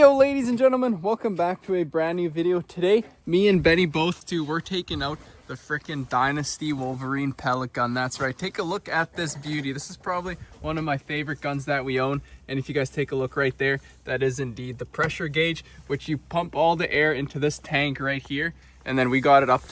Heyo ladies and gentlemen, welcome back to a brand new video. Today, me and Benny we're taking out the frickin' Dynasty Wolverine pellet gun. That's right, take a look at this beauty. This is probably one of my favorite guns that we own. And if you guys take a look right there, that is indeed the pressure gauge, which you pump all the air into this tank right here. And then we got it up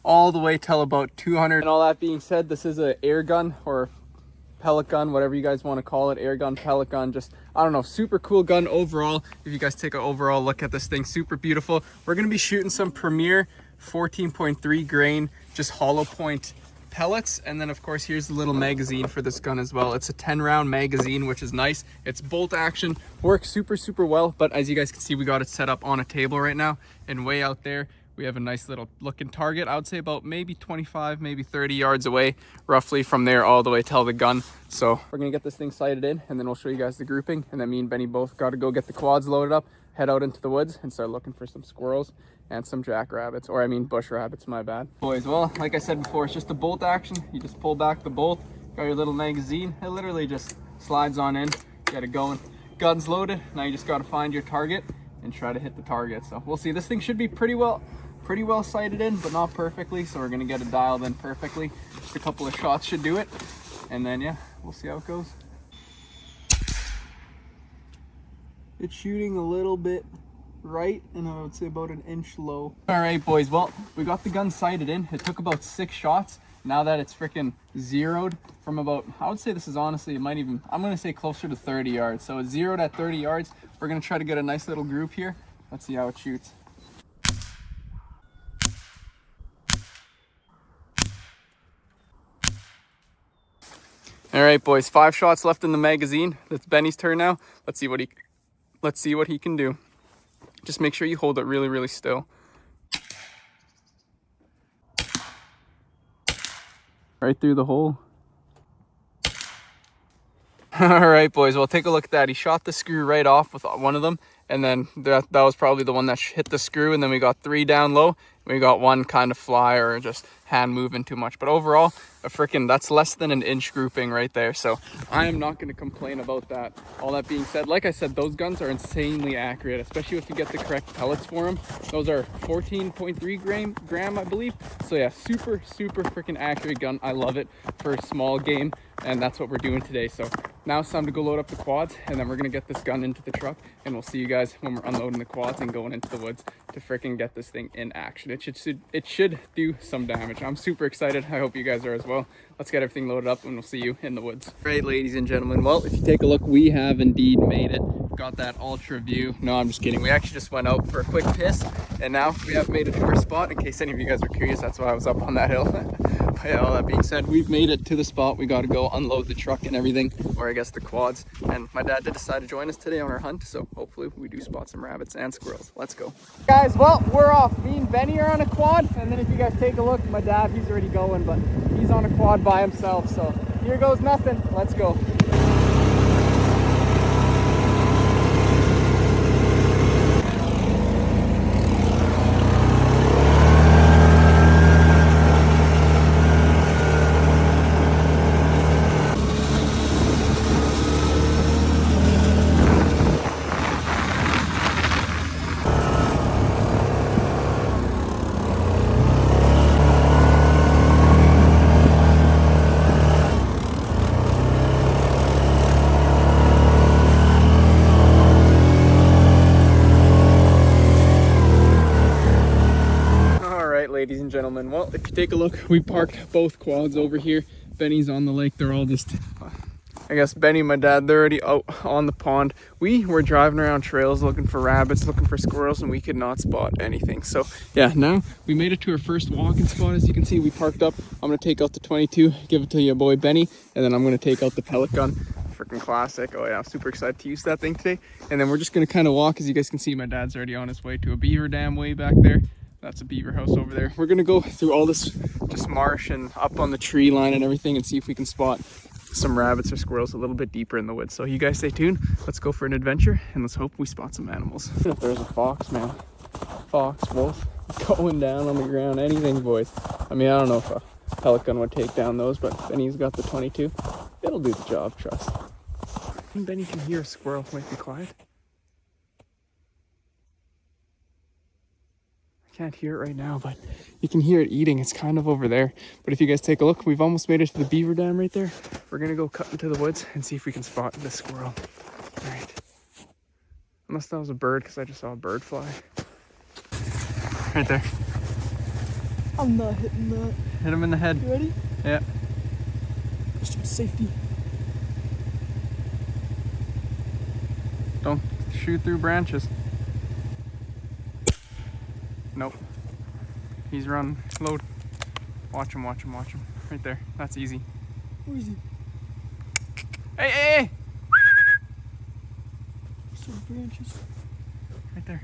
all the way till about 200. And all that being said, this is an air gun or pellet gun, whatever you guys want to call it. Air gun, pellet gun, just I don't know, super cool gun overall. If you guys take an overall look at this thing, super beautiful. We're going to be shooting some Premier 14.3 grain just hollow point pellets, and then of course here's the little magazine for this gun as well. It's a 10 round magazine, which is nice. It's bolt action, works super well. But as you guys can see, we got it set up on a table right now, and way out there we have a nice little looking target. I would say about maybe 25, maybe 30 yards away, roughly from there all the way till the gun. So we're gonna get this thing sighted in, and then we'll show you guys the grouping. And then me and Benny both got to go get the quads loaded up, head out into the woods, and start looking for some squirrels and some jackrabbits, or I mean bush rabbits, my bad. Boys, well, like I said before, it's just a bolt action. You just pull back the bolt, got your little magazine. It literally just slides on in, get it going. Gun's loaded. Now you just got to find your target and try to hit the target. So we'll see. This thing should be pretty well sighted in, but not perfectly, so we're gonna get it dialed in perfectly. Just a couple of shots should do it, and then yeah, we'll see how it goes. It's shooting a little bit right, and I would say about an inch low. All right, boys, well, we got the gun sighted in. It took about 6 shots. Now that it's freaking zeroed from about, I would say this is honestly, it might even, I'm gonna say closer to 30 yards. So it's zeroed at 30 yards. We're gonna try to get a nice little group here. Let's see how it shoots. All right, boys, 5 shots left in the magazine. It's Benny's turn now. Let's see what he can do. Just make sure you hold it really still. Right through the hole. All right, boys, well, take a look at that. He shot the screw right off with one of them, and then that was probably the one that hit the screw, and then we got 3 down low. We got 1 kind of fly or just hand moving too much. But overall, that's less than an inch grouping right there. So I am not going to complain about that. All that being said, like I said, those guns are insanely accurate, especially if you get the correct pellets for them. Those are 14.3 gram, I believe. So yeah, super freaking accurate gun. I love it for a small game, and that's what we're doing today. So now it's time to go load up the quads, and then we're going to get this gun into the truck, and we'll see you guys when we're unloading the quads and going into the woods to freaking get this thing in action. It should do some damage. I'm super excited. I hope you guys are as well. Let's get everything loaded up, and we'll see you in the woods. Right, ladies and gentlemen, well, if you take a look, we have indeed made it. Got that ultra view. No, I'm just kidding. We actually just went out for a quick piss, and now we have made it to our spot. In case any of you guys are curious, that's why I was up on that hill. But yeah, all that being said, we've made it to the spot. We got to go unload the truck and everything, or I guess the quads. And my dad did decide to join us today on our hunt, so hopefully we do spot some rabbits and squirrels. Let's go. Guys, well, we're off. Me and Benny are on a quad, and then if you guys take a look, my dad, he's already going, but he's on a quad by himself. So here goes nothing. Let's go. Ladies and gentlemen, well, if you take a look, we parked both quads over here. Benny's on the lake. They're all just, I guess Benny and my dad, they're already out on the pond. We were driving around trails looking for rabbits, looking for squirrels, and we could not spot anything. So yeah, now we made it to our first walking spot. As you can see, we parked up. I'm gonna take out the 22, give it to your boy Benny, and then I'm gonna take out the pellet gun. Freaking classic. Oh yeah, I'm super excited to use that thing today. And then we're just gonna kind of walk. As you guys can see, my dad's already on his way to a beaver dam way back there. That's a beaver house over there. We're gonna go through all this just marsh and up on the tree line and everything, and see if we can spot some rabbits or squirrels a little bit deeper in the woods. So you guys stay tuned. Let's go for an adventure, and let's hope we spot some animals. If there's a fox, man. Fox, wolf, going down on the ground, anything, boys. I mean, I don't know if a pellet gun would take down those, but Benny's got the 22. It'll do the job, trust. I think Benny can hear a squirrel. Might be quiet. can't hear it right now, but you can hear it eating. It's kind of over there. But if you guys take a look, we've almost made it to the beaver dam right there. We're gonna go cut into the woods and see if we can spot the squirrel. All right. Unless that was a bird, because I just saw a bird fly. Right there. I'm not hitting that. Hit him in the head. You ready? Yeah. Just for safety. Don't shoot through branches. Nope. He's running. Load. Watch him, watch him, watch him. Right there. That's easy. Where is he? Hey, hey, hey! Some branches. Right there.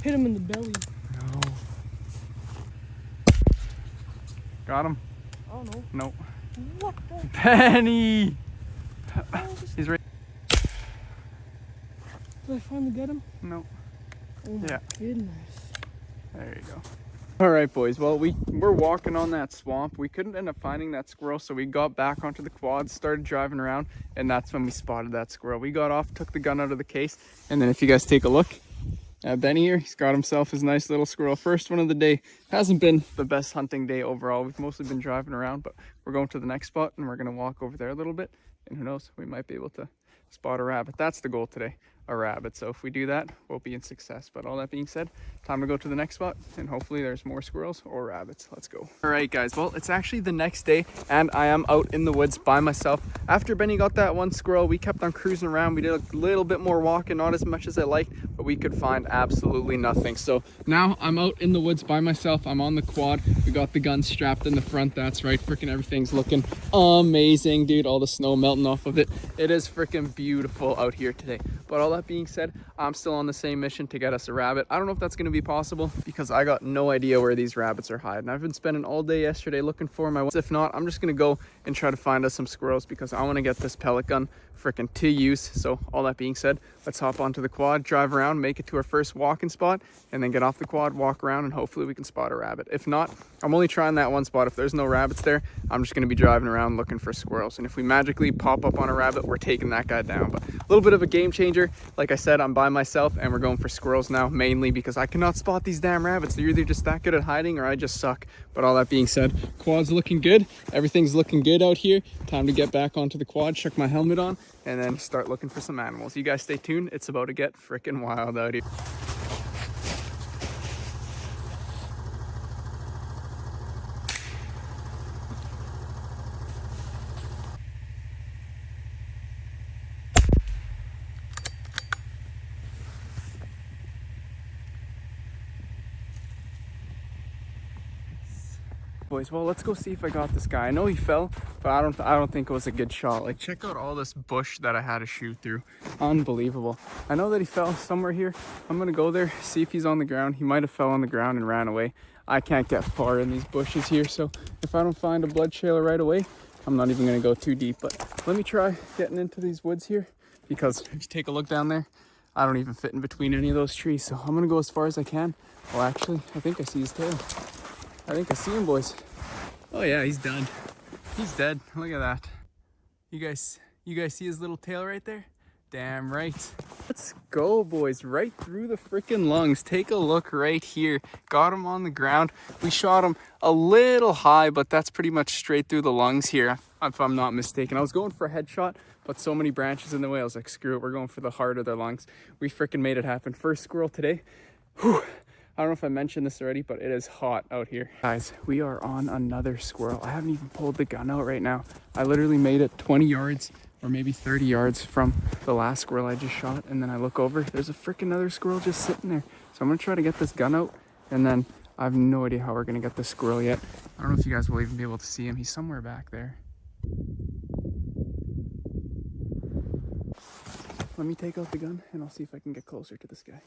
Hit him in the belly. No. Got him. I don't know. Nope. What the? Benny! He's right. Did I finally get him? Nope. Oh my goodness. There you go. All right, boys. Well, we're walking on that swamp. We couldn't end up finding that squirrel, so we got back onto the quad, started driving around, and that's when we spotted that squirrel. We got off, took the gun out of the case, and then if you guys take a look, Benny here, he's got himself his nice little squirrel. First one of the day. Hasn't been the best hunting day overall. We've mostly been driving around, but we're going to the next spot, and we're going to walk over there a little bit, and who knows, we might be able to spot a rabbit. That's the goal today, a rabbit. So if we do that, we'll be in success. But all that being said, time to go to the next spot, and hopefully there's more squirrels or rabbits. Let's go. All right, guys. Well, it's actually the next day, and I am out in the woods by myself. After Benny got that one squirrel, we kept on cruising around. We did a little bit more walking, not as much as I liked, but we could find absolutely nothing. So now I'm out in the woods by myself. I'm on the quad. We got the gun strapped in the front. That's right. Freaking everything's looking amazing, dude. All the snow melting off of it. It is freaking beautiful out here today. But all that being said, I'm still on the same mission to get us a rabbit. I don't know if that's going to be possible because I got no idea where these rabbits are hiding. I've been spending all day yesterday looking for them. If not, I'm just going to go and try to find us some squirrels because I want to get this pellet gun freaking to use. So all that being said, let's hop onto the quad, drive around, make it to our first walking spot, and then get off the quad, walk around, and hopefully we can spot a rabbit. If not, I'm only trying that one spot. If there's no rabbits there, I'm just going to be driving around looking for squirrels. And if we magically pop up on a rabbit, we're taking that guy down. But a little bit of a game changer. Like I said, I'm by myself, and we're going for squirrels now, mainly because I cannot spot these damn rabbits. They're either just that good at hiding or I just suck. But all that being said, quad's looking good. Everything's looking good out here. Time to get back onto the quad, chuck my helmet on, and then start looking for some animals. You guys stay tuned. It's about to get freaking wild out here. Boys, well, let's go see if I got this guy. I know he fell, but I don't think it was a good shot. Like, check out all this bush that I had to shoot through. Unbelievable. I know that he fell somewhere here. I'm gonna go there, see if he's on the ground. He might have fell on the ground and ran away. I can't get far in these bushes here, so if I don't find a blood trailer right away, I'm not even gonna go too deep. But let me try getting into these woods here, because if you take a look down there, I don't even fit in between any of those trees. So I'm gonna go as far as I can. Well, actually, I think I see his tail. I think I see him, boys. Oh yeah, he's done. He's dead. Look at that. You guys see his little tail right there? Damn right. Let's go, boys. Right through the freaking lungs. Take a look right here. Got him on the ground. We shot him a little high, but that's pretty much straight through the lungs here, if I'm not mistaken. I was going for a headshot, but so many branches in the way, I was like, screw it. We're going for the heart of their lungs. We freaking made it happen. First squirrel today. Whew. I don't know if I mentioned this already, but it is hot out here. Guys, we are on another squirrel. I haven't even pulled the gun out right now. I literally made it 20 yards or maybe 30 yards from the last squirrel I just shot. And then I look over, there's a freaking other squirrel just sitting there. So I'm gonna try to get this gun out, and then I have no idea how we're gonna get this squirrel yet. I don't know if you guys will even be able to see him. He's somewhere back there. Let me take out the gun and I'll see if I can get closer to this guy.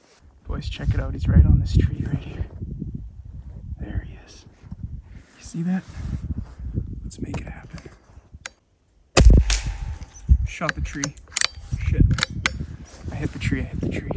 Boys, check it out. He's right on this tree right here. There he is. You see that? Let's make it happen. Shot the tree. Shit. I hit the tree. I hit the tree.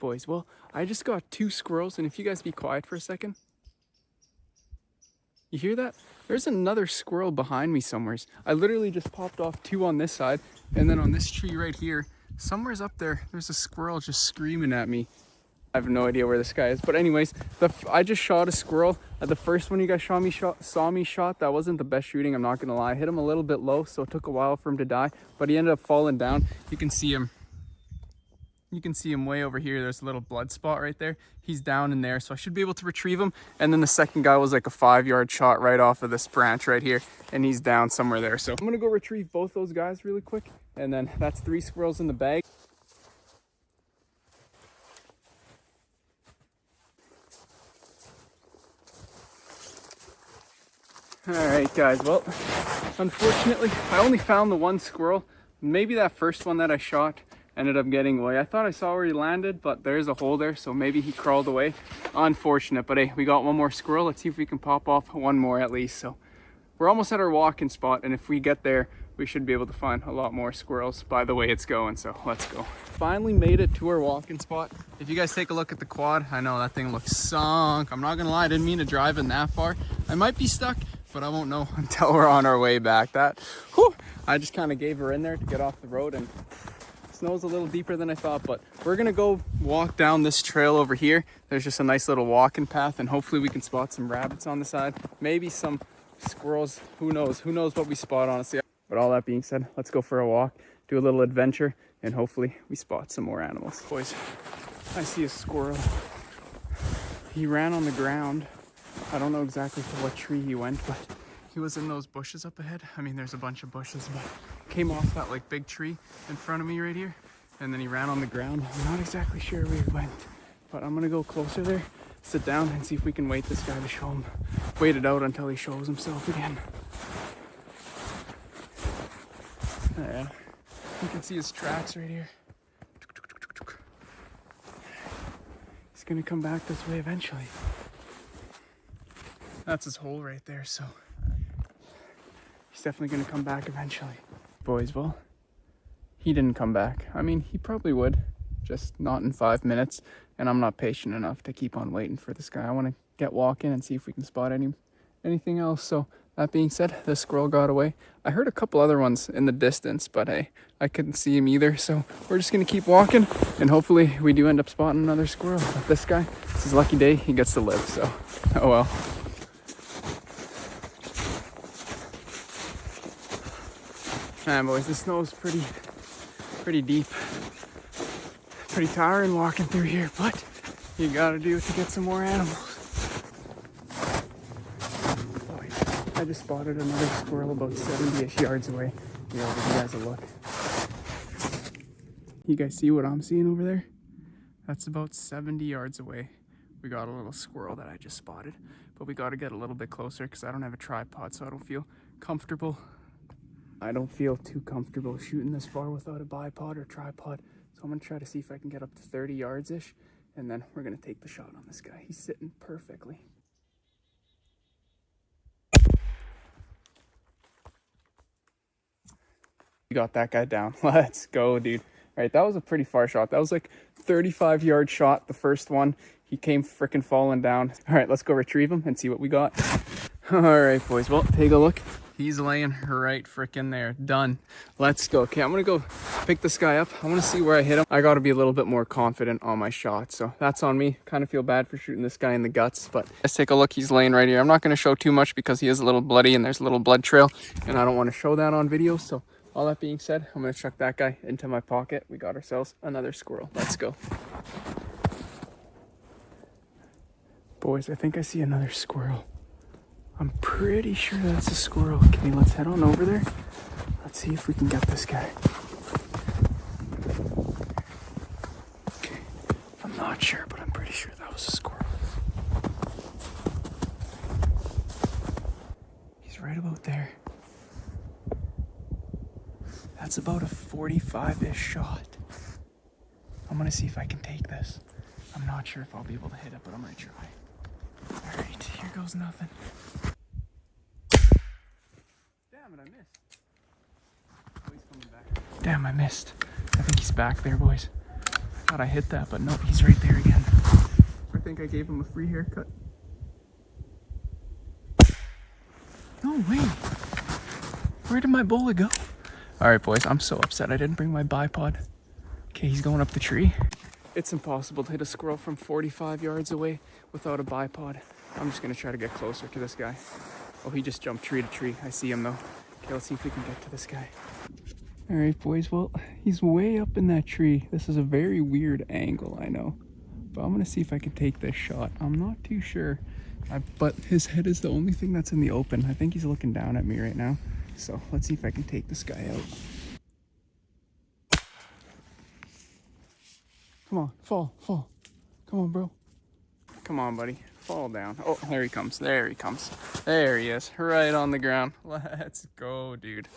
boys. Well, I just got 2 squirrels, and if you guys be quiet for a second. You hear that? There's another squirrel behind me somewheres. I literally just popped off 2 on this side, and then on this tree right here, somewhere's up there, there's a squirrel just screaming at me. I have no idea where this guy is, but anyways, I just shot a squirrel. The first one you guys saw me shot, that wasn't the best shooting, I'm not gonna lie. I hit him a little bit low, so it took a while for him to die, but he ended up falling down. You can see him. You can see him way over here. There's a little blood spot right there. He's down in there, so I should be able to retrieve him. And then the second guy was like a 5-yard shot right off of this branch right here, and he's down somewhere there. So I'm gonna go retrieve both those guys really quick, and then that's 3 squirrels in the bag. All right, guys, well, unfortunately, I only found the 1 squirrel. Maybe that first one that I shot ended up getting away. I thought I saw where he landed, but there's a hole there, so maybe he crawled away. Unfortunate, but hey, we got 1 more squirrel. Let's see if we can pop off 1 more at least. So we're almost at our walking spot, and if we get there, we should be able to find a lot more squirrels by the way it's going, so let's go. Finally made it to our walking spot. If you guys take a look at the quad, I know that thing looks sunk. I'm not gonna lie, I didn't mean to drive in that far. I might be stuck, but I won't know until we're on our way back. I just kind of gave her in there to get off the road, and snow's a little deeper than I thought, but we're gonna go walk down this trail over here. There's just a nice little walking path, and hopefully we can spot some rabbits on the side, maybe some squirrels. Who knows what we spot, honestly. But all that being said, let's go for a walk, do a little adventure, and hopefully we spot some more animals. Boys, I see a squirrel. He ran on the ground. I don't know exactly to what tree he went, but he was in those bushes up ahead. I mean, there's a bunch of bushes, but came off that like big tree in front of me right here, and then he ran on the ground. I'm not exactly sure where he went, but I'm gonna go closer there, sit down, and see if we can wait this guy to show him. Wait it out until he shows himself again. Yeah, you can see his tracks right here. He's gonna come back this way eventually. That's his hole right there, so he's definitely gonna come back eventually. Boys, well, he didn't come back. I mean, he probably would, just not in 5 minutes, and I'm not patient enough to keep on waiting for this guy. I want to get walking and see if we can spot anything else. So that being said, the squirrel got away. I heard a couple other ones in the distance, but hey, I couldn't see him either, so we're just gonna keep walking, and hopefully we do end up spotting another squirrel. But this guy, it's his lucky day, he gets to live, so oh well. Man, boys, the snow is pretty deep. Pretty tiring walking through here, but you gotta do it to get some more animals. Boys, I just spotted another squirrel about 70-ish yards away. Here, I'll give you guys a look. You guys see what I'm seeing over there? That's about 70 yards away. We got a little squirrel that I just spotted, but we gotta get a little bit closer because I don't have a tripod, so I don't feel comfortable. I don't feel too comfortable shooting this far without a bipod or tripod. So I'm gonna try to see if I can get up to 30 yards-ish, and then we're gonna take the shot on this guy. He's sitting perfectly. We got that guy down. Let's go, dude. All right, that was a pretty far shot. That was like 35-yard shot, the first one. He came freaking falling down. All right, let's go retrieve him and see what we got. All right, boys, well, take a look. He's laying right freaking there. Done. Let's go. Okay, I'm gonna go pick this guy up. I want to see where I hit him. I got to be a little bit more confident on my shot, so that's on me. Kind of feel bad for shooting this guy in the guts, but let's take a look. He's laying right here. I'm not going to show too much because he is a little bloody and there's a little blood trail, and I don't want to show that on video. So all that being said, I'm going to chuck that guy into my pocket. We got ourselves another squirrel. Let's go. Boys, I think I see another squirrel. I'm pretty sure that's a squirrel. Okay, let's head on over there. Let's see if we can get this guy. Okay, I'm not sure, but I'm pretty sure that was a squirrel. He's right about there. That's about a 45-ish shot. I'm gonna see if I can take this. I'm not sure if I'll be able to hit it, but I'm gonna try. All right, here goes nothing. Damn it, I missed. Oh, he's coming back. Damn, I missed. I think he's back there, boys. thought I hit that, but no, he's right there again. I think I gave him a free haircut. No way. Where did my bullet go? All right, boys, I'm so upset I didn't bring my bipod. Okay, he's going up the tree. It's impossible to hit a squirrel from 45 yards away without a bipod. I'm just gonna try to get closer to this guy. Oh, he just jumped tree to tree. I see him though. Okay, let's see if we can get to this guy. All right, boys, well, he's way up in that tree. This is a very weird angle, I know. But I'm gonna see if I can take this shot. I'm not too sure. But his head is the only thing that's in the open. I think he's looking down at me right now. So let's see if I can take this guy out. Come on, fall. Come on, bro. Come on, buddy. Fall down. Oh, there he comes. There he comes. There he is. Right on the ground. Let's go, dude.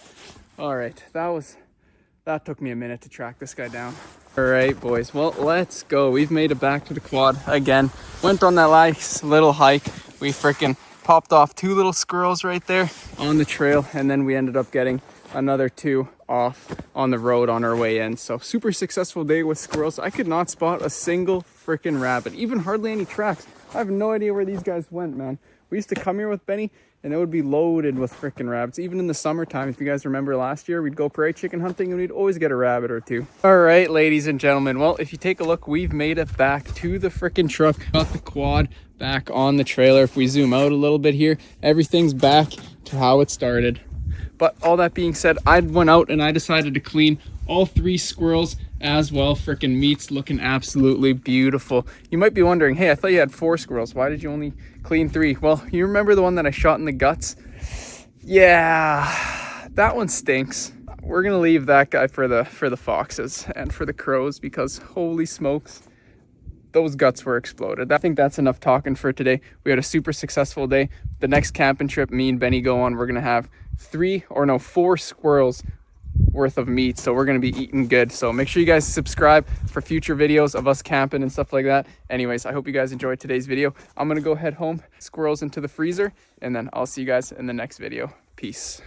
All right. That took me a minute to track this guy down. All right, boys. Well, let's go. We've made it back to the quad again. Went on that nice little hike. We freaking popped off 2 little squirrels right there on the trail. And then we ended up getting another 2 off on the road on our way in. So super successful day with squirrels. I could not spot a single freaking rabbit, even hardly any tracks. I have no idea where these guys went, man. We used to come here with Benny and it would be loaded with freaking rabbits. Even in the summertime, if you guys remember last year, we'd go prairie chicken hunting and we'd always get a rabbit or 2. All right, ladies and gentlemen. Well, if you take a look, we've made it back to the freaking truck. Got the quad back on the trailer. If we zoom out a little bit here, everything's back to how it started. But all that being said, I went out and I decided to clean all 3 squirrels as well. Freaking meat's looking absolutely beautiful. You might be wondering, hey, I thought you had 4 squirrels. Why did you only clean 3? Well, you remember the one that I shot in the guts? Yeah, that one stinks. We're gonna leave that guy for the foxes and for the crows, because holy smokes, those guts were exploded. I think that's enough talking for today. We had a super successful day. The next camping trip me and Benny go on, we're gonna have 4 squirrels worth of meat, so we're gonna be eating good. So make sure you guys subscribe for future videos of us camping and stuff like that. Anyways, I hope you guys enjoyed today's video. I'm gonna go head home, squirrels into the freezer, and then I'll see you guys in the next video. Peace.